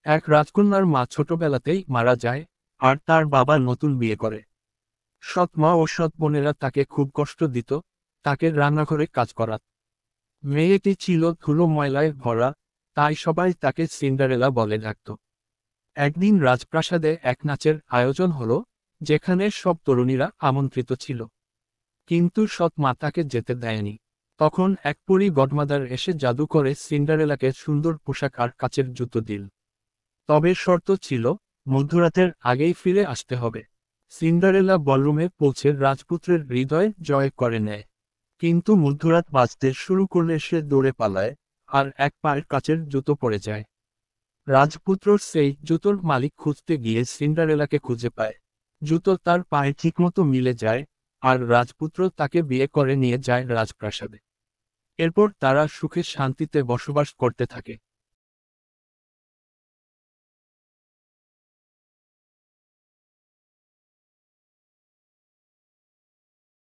এক রাজকন্যার মা ছোটবেলাতেই মারা যায়, আর তার বাবা নতুন বিয়ে করে। সৎ মা ও সৎ বোনেরা তাকে খুব কষ্ট দিত, তাকে রান্নাঘরে কাজ করাত। মেয়েটি ছিল ধুলো ময়লায় ভরা, তাই সবাই তাকে সিন্ডারেলা বলে ডাকত। একদিন রাজপ্রাসাদে এক নাচের আয়োজন হলো, যেখানে সব তরুণীরা আমন্ত্রিত ছিল। কিন্তু সৎ মা তাকে যেতে দেয়নি। তখন এক পরী গডমাদার এসে জাদু করে সিন্ডারেলাকে সুন্দর পোশাক আর কাচের জুতো দিল। তবে শর্ত ছিল, মধ্যরাতের আগেই ফিরে আসতে হবে। সিন্ডারেলা বলরুমে পৌঁছে রাজপুত্রের হৃদয় জয় করে নেয়। কিন্তু মধ্যরাত বাজতে শুরু করলে সে দৌড়ে পালায়, আর এক পায়ের কাচের জুতো পড়ে যায়। রাজপুত্র সেই জুতোর মালিক খুঁজতে গিয়ে সিন্ডারেলাকে খুঁজে পায়। জুতো তার পায়ে ঠিকমতো মিলে যায়, আর রাজপুত্র তাকে বিয়ে করে নিয়ে যায় রাজপ্রাসাদে। এরপর তারা সুখে শান্তিতে বসবাস করতে থাকে।